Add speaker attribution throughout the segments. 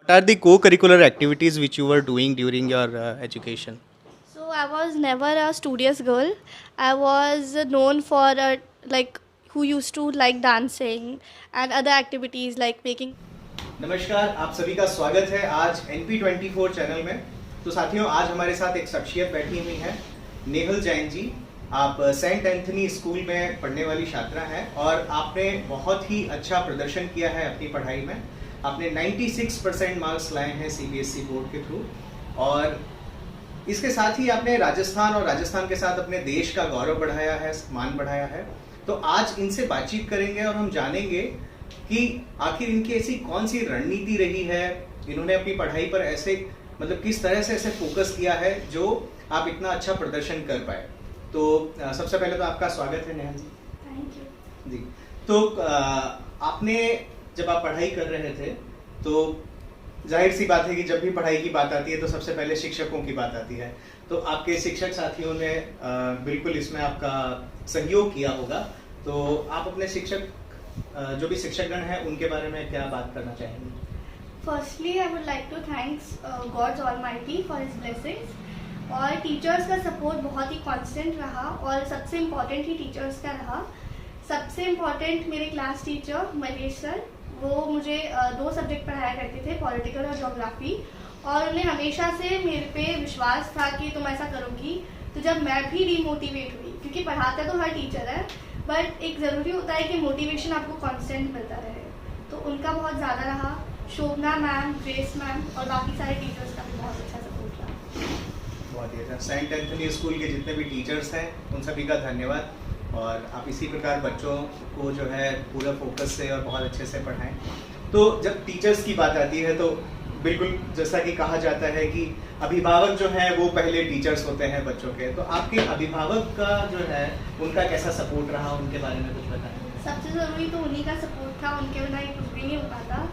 Speaker 1: are the co-curricular activities which you were doing during your education?
Speaker 2: So I was never a studious girl. I was known for like who used to like dancing and other activities like making.
Speaker 1: नमस्कार, आप सभी का स्वागत है आज NP24 channel में। तो साथियों, आज हमारे साथ एक शख्सियत बैठी हुई है, नेहल जैन जी। आप सेंट एंथनी स्कूल में पढ़ने वाली छात्रा हैं और आपने बहुत ही अच्छा प्रदर्शन किया है अपनी पढ़ाई में। आपने 96% मार्क्स लाए हैं CBSE बोर्ड के थ्रू, और इसके साथ ही आपने राजस्थान और राजस्थान के साथ अपने देश का गौरव बढ़ाया है, सम्मान बढ़ाया है। तो आज इनसे बातचीत करेंगे और हम जानेंगे कि आखिर इनकी ऐसी कौन सी रणनीति रही है, इन्होंने अपनी पढ़ाई पर ऐसे मतलब किस तरह से ऐसे फोकस किया है जो आप इतना अच्छा प्रदर्शन कर पाए। तो सबसे पहले तो आपका स्वागत है नेहल जी।
Speaker 2: थैंक यू
Speaker 1: जी। तो आपने जब आप पढ़ाई कर रहे थे तो जाहिर सी बात है कि जब भी पढ़ाई की बात आती है तो सबसे पहले शिक्षकों की बात आती है। तो आपके शिक्षक साथियों ने बिल्कुल इसमें आपका सहयोग किया होगा। तो आप अपने शिक्षक जो भी शिक्षकगण हैं उनके बारे में क्या बात करना चाहेंगे?
Speaker 2: Firstly, I would like to thanks God's Almighty for His blessings. और टीचर्स का सपोर्ट बहुत ही कांस्टेंट रहा और सबसे इम्पोर्टेंट ही टीचर्स का रहा। सबसे इम्पोर्टेंट मेरे क्लास टीचर महेश सर, वो मुझे 2 सब्जेक्ट पढ़ाया करते थे, पॉलिटिकल और ज्योग्राफी, और उन्हें हमेशा से मेरे पे विश्वास था कि तुम ऐसा करोगी। तो जब मैं भी डीमोटिवेट हुई, क्योंकि पढ़ाता तो हर टीचर है, बट एक ज़रूरी होता है कि मोटिवेशन आपको कांस्टेंट मिलता रहे, तो उनका बहुत ज़्यादा रहा। शोभना मैम, ग्रेस मैम और बाकी सारे टीचर्स का भी बहुत अच्छा सपोर्ट रहा।
Speaker 1: बहुत ही अच्छा। सेंट एंथनी स्कूल के जितने भी टीचर्स हैं उन सभी का धन्यवाद, और आप इसी प्रकार बच्चों को जो है पूरा फोकस से और बहुत अच्छे से पढ़ाएं। तो जब टीचर्स की बात आती है तो बिल्कुल जैसा कि कहा जाता है कि अभिभावक जो है वो पहले टीचर्स होते हैं बच्चों के। तो आपके अभिभावक का जो है उनका कैसा सपोर्ट रहा, उनके बारे में कुछ बताएं।
Speaker 2: सबसे ज़रूरी तो उन्हीं का सपोर्ट था, उनके बिना ये कुछ भी नहीं हो पाता।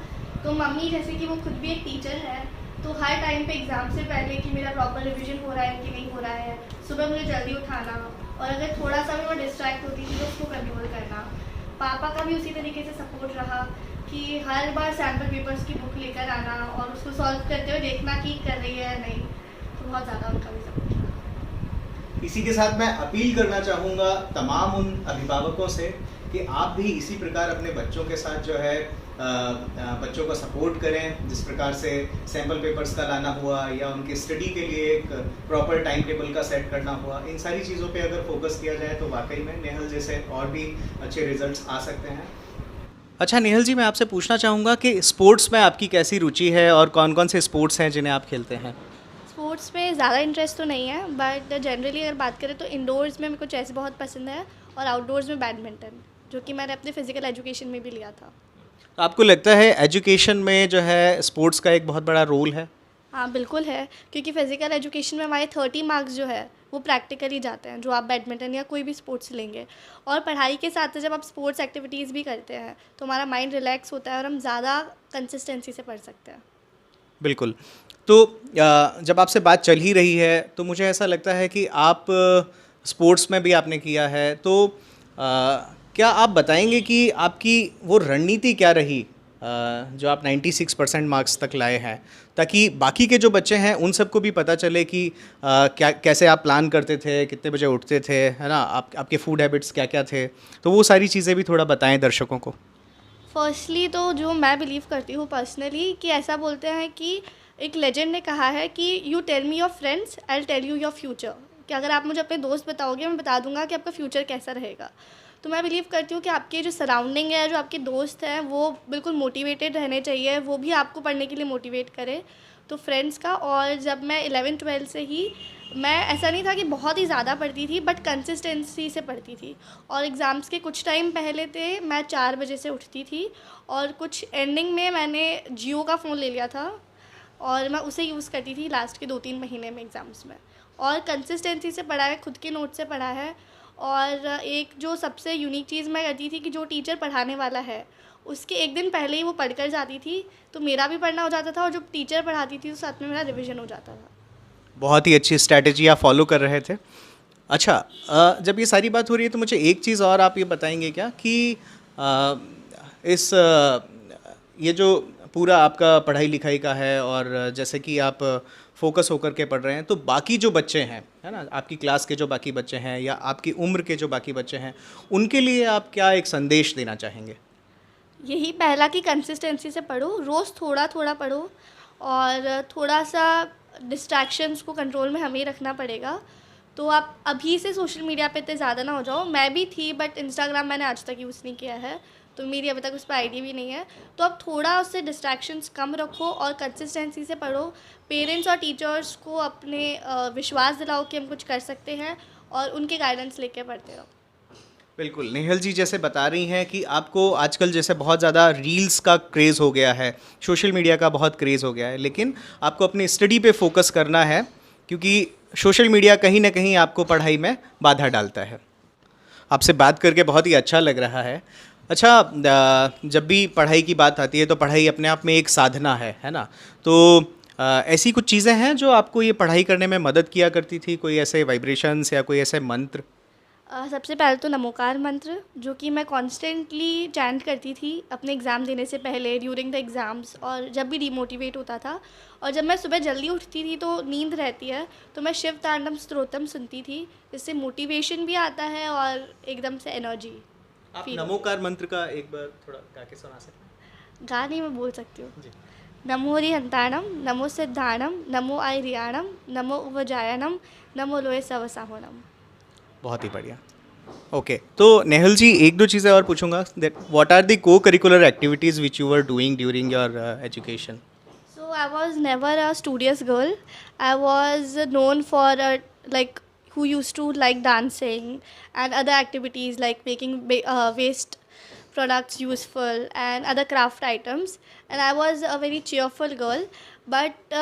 Speaker 2: तो मम्मी जैसे कि वो खुद भी एक टीचर है, तो हर टाइम पे एग्ज़ाम से पहले कि मेरा प्रॉपर रिवीजन हो रहा है कि नहीं हो रहा है, सुबह मुझे जल्दी उठाना, और अगर थोड़ा सा भी मैं डिस्ट्रैक्ट होती थी तो उसको कंट्रोल करना। पापा का भी उसी तरीके से सपोर्ट रहा कि हर बार सैम्पल पेपर्स की बुक लेकर आना और उसको सॉल्व करते हुए देखना कि कर रही है या नहीं। तो बहुत ज़्यादा उनका भी सपोर्ट रहा।
Speaker 1: इसी के साथ मैं अपील करना चाहूँगा तमाम उन अभिभावकों से कि आप भी इसी प्रकार अपने बच्चों के साथ जो है बच्चों को सपोर्ट करें। जिस प्रकार से सैम्पल पेपर्स का लाना हुआ या उनके स्टडी के लिए एक प्रॉपर टाइम टेबल का सेट करना हुआ, इन सारी चीज़ों पे अगर फोकस किया जाए तो वाकई में नेहल जैसे और भी अच्छे रिजल्ट्स आ सकते हैं। अच्छा नेहल जी, मैं आपसे पूछना चाहूँगा कि स्पोर्ट्स में आपकी कैसी रुचि है और कौन कौन से स्पोर्ट्स हैं जिन्हें आप खेलते हैं?
Speaker 2: स्पोर्ट्स में ज़्यादा इंटरेस्ट तो नहीं है, बट जनरली अगर बात करें तो इंडोर्स में मेरे को चेस बहुत पसंद है और आउटडोर्स में बैडमिंटन, जो कि मैंने अपने फिजिकल एजुकेशन में भी लिया था।
Speaker 1: तो आपको लगता है एजुकेशन में जो है स्पोर्ट्स का एक बहुत बड़ा रोल है?
Speaker 2: हाँ बिल्कुल है, क्योंकि फिजिकल एजुकेशन में हमारे 30 मार्क्स जो है वो प्रैक्टिकली जाते हैं, जो आप बैडमिंटन या कोई भी स्पोर्ट्स लेंगे। और पढ़ाई के साथ जब आप स्पोर्ट्स एक्टिविटीज़ भी करते हैं तो हमारा माइंड रिलैक्स होता है और हम ज़्यादा कंसिस्टेंसी से पढ़ सकते हैं।
Speaker 1: बिल्कुल। तो जब आपसे बात चल ही रही है तो मुझे ऐसा लगता है कि आप स्पोर्ट्स में भी आपने किया है, तो क्या आप बताएंगे कि आपकी वो रणनीति क्या रही जो आप 96% मार्क्स तक लाए हैं, ताकि बाकी के जो बच्चे हैं उन सबको भी पता चले कि क्या कैसे आप प्लान करते थे, कितने बजे उठते थे, है ना, आपके फूड हैबिट्स क्या क्या थे, तो वो सारी चीज़ें भी थोड़ा बताएं दर्शकों को।
Speaker 2: फर्स्टली तो जो मैं बिलीव करती हूँ पर्सनली, कि ऐसा बोलते हैं कि एक लेजेंड ने कहा है कि you tell me your friends, I will tell you your future. कि अगर आप मुझे अपने दोस्त बताओगे, मैं बता दूंगा कि आपका फ्यूचर कैसा रहेगा। तो मैं बिलीव करती हूँ कि आपके जो सराउंडिंग है, जो आपके दोस्त हैं, वो बिल्कुल मोटिवेटेड रहने चाहिए, वो भी आपको पढ़ने के लिए मोटिवेट करें। तो फ्रेंड्स का, और जब मैं 11-12 से ही, मैं ऐसा नहीं था कि बहुत ही ज़्यादा पढ़ती थी, बट कंसिस्टेंसी से पढ़ती थी। और एग्ज़ाम्स के कुछ टाइम पहले थे मैं 4 बजे से उठती थी, और कुछ एंडिंग में मैंने जियो का फ़ोन ले लिया था और मैं उसे यूज़ करती थी लास्ट के 2-3 महीने में एग्ज़ाम्स में। और कंसिस्टेंसी से पढ़ा है, खुद के नोट से पढ़ा है। और एक जो सबसे यूनिक चीज़ मैं करती थी कि जो टीचर पढ़ाने वाला है उसके एक दिन पहले ही वो पढ़ कर जाती थी, तो मेरा भी पढ़ना हो जाता था, और जो टीचर पढ़ाती थी तो साथ में मेरा रिविज़न हो जाता था।
Speaker 1: बहुत ही अच्छी स्ट्रैटेजी आप फॉलो कर रहे थे। अच्छा, जब ये सारी बात हो रही है तो मुझे एक चीज़ और आप ये बताएंगे क्या कि इस ये जो पूरा आपका पढ़ाई लिखाई का है और जैसे कि आप फोकस होकर के पढ़ रहे हैं, तो बाकी जो बच्चे हैं, है ना, आपकी क्लास के जो बाकी बच्चे हैं या आपकी उम्र के जो बाकी बच्चे हैं, उनके लिए आप क्या एक संदेश देना चाहेंगे?
Speaker 2: यही पहला कि कंसिस्टेंसी से पढ़ो, रोज़ थोड़ा थोड़ा पढ़ो और थोड़ा सा डिस्ट्रैक्शंस को कंट्रोल में हमें ही रखना पड़ेगा। तो आप अभी से सोशल मीडिया पे इतने ज़्यादा ना हो जाओ। मैं भी थी बट इंस्टाग्राम मैंने आज तक यूज़ नहीं किया है, तो मेरी अभी तक उस पर आईडी भी नहीं है। तो आप थोड़ा उससे डिस्ट्रैक्शंस कम रखो और कंसिस्टेंसी से पढ़ो। पेरेंट्स और टीचर्स को अपने विश्वास दिलाओ कि हम कुछ कर सकते हैं और उनके गाइडेंस लेके पढ़ते रहो।
Speaker 1: बिल्कुल, नेहल जी जैसे बता रही हैं कि आपको आजकल जैसे बहुत ज़्यादा रील्स का क्रेज़ हो गया है, सोशल मीडिया का बहुत क्रेज़ हो गया है, लेकिन आपको अपनी स्टडी पे फोकस करना है क्योंकि सोशल मीडिया कहीं ना कहीं आपको पढ़ाई में बाधा डालता है। आपसे बात करके बहुत ही अच्छा लग रहा है। अच्छा, जब भी पढ़ाई की बात आती है तो पढ़ाई अपने आप में एक साधना है ना? तो ऐसी कुछ चीज़ें हैं जो आपको ये पढ़ाई करने में मदद किया करती थी, कोई ऐसे वाइब्रेशंस या कोई ऐसे मंत्र?
Speaker 2: सबसे पहले तो नमोकार मंत्र, जो कि मैं कॉन्स्टेंटली चैंट करती थी अपने एग्ज़ाम देने से पहले, ड्यूरिंग द एग्ज़ाम्स, और जब भी डिमोटिवेट होता था। और जब मैं सुबह जल्दी उठती थी तो नींद रहती है, तो मैं शिव तांडव स्तोत्रम सुनती थी, जिससे मोटिवेशन भी आता है और एकदम से एनर्जी।
Speaker 1: आप
Speaker 2: फील
Speaker 1: नमोकार मंत्र का एक बार थोड़ा गा के सुना सकते हैं?
Speaker 2: गा नहीं, मैं बोल सकती हूँ।
Speaker 1: जी।
Speaker 2: नमो हरिहंताणम, नमो सिद्धाणम, नमो आयरियाणम, नमो उवजायनम, नमो लोए सवसाहोनम।
Speaker 1: बहुत ही बढ़िया। ओके, तो नेहल जी एक दो चीज़ें और पूछूंगा, दैट व्हाट आर द को curricular activities which you were doing during your education?
Speaker 2: So I was never a studious girl. I was known for like who used to like dancing and other activities like making waste products useful and other craft items. And I was a very cheerful girl. But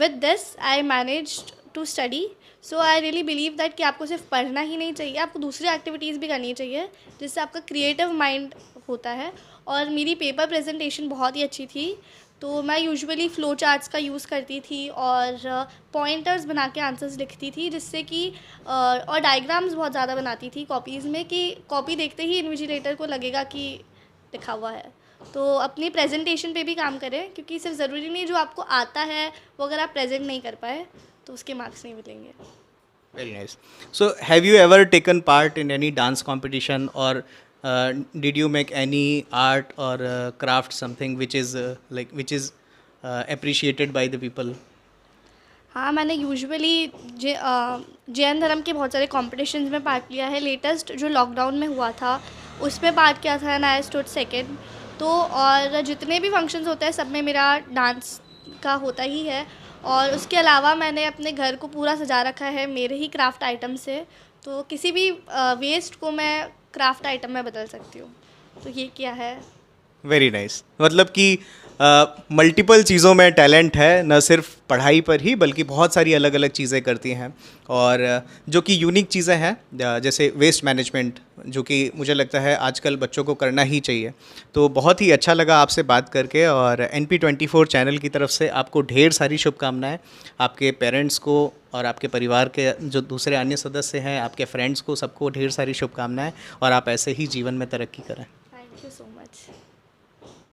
Speaker 2: with this, I managed to study. So I really believe that कि आपको सिर्फ पढ़ना ही नहीं चाहिए, आपको दूसरी activities भी करनी चाहिए, जिससे आपका क्रिएटिव माइंड होता है। और मेरी पेपर प्रेजेंटेशन बहुत ही अच्छी थी, तो मैं यूजुअली फ़्लो चार्ट्स का यूज़ करती थी और पॉइंटर्स बना के आंसर्स लिखती थी, जिससे कि और डायग्राम्स बहुत ज़्यादा बनाती थी कॉपीज़ में, कि कॉपी देखते ही इन्विजिलेटर को लगेगा कि लिखा हुआ है। तो अपनी प्रेजेंटेशन पे भी काम करें, क्योंकि सिर्फ ज़रूरी नहीं जो आपको आता है वो अगर आप प्रेजेंट नहीं कर पाए तो उसके मार्क्स नहीं मिलेंगे।
Speaker 1: Very nice. So, have you ever taken part in any dance competition or did you make any art or craft something which is appreciated by the people?
Speaker 2: हाँ, मैंने यूजुअली जैन धर्म के बहुत सारे कॉम्पिटिशन्स में पार्ट लिया है। लेटेस्ट जो लॉकडाउन में हुआ था उसमें पार्ट किया था एंड आई स्टूड सेकेंड। तो और जितने भी फंक्शंस होते हैं सब में मेरा डांस का होता ही है। और उसके अलावा मैंने अपने घर को पूरा सजा रखा है मेरे ही क्राफ्ट आइटम से, तो किसी भी वेस्ट को मैं क्राफ्ट आइटम में बदल सकती हूँ, तो ये किया है।
Speaker 1: Very nice. मतलब कि मल्टीपल चीज़ों में टैलेंट है, न सिर्फ पढ़ाई पर ही बल्कि बहुत सारी अलग अलग चीज़ें करती हैं, और जो कि यूनिक चीज़ें हैं जैसे वेस्ट मैनेजमेंट, जो कि मुझे लगता है आजकल बच्चों को करना ही चाहिए। तो बहुत ही अच्छा लगा आपसे बात करके, और NP24 चैनल की तरफ से आपको ढेर सारी शुभकामनाएं, आपके पेरेंट्स को और आपके परिवार के जो दूसरे अन्य सदस्य हैं, आपके फ्रेंड्स को, सबको ढेर सारी शुभकामनाएं, और आप ऐसे ही जीवन में तरक्की करें।
Speaker 2: Thank you so much.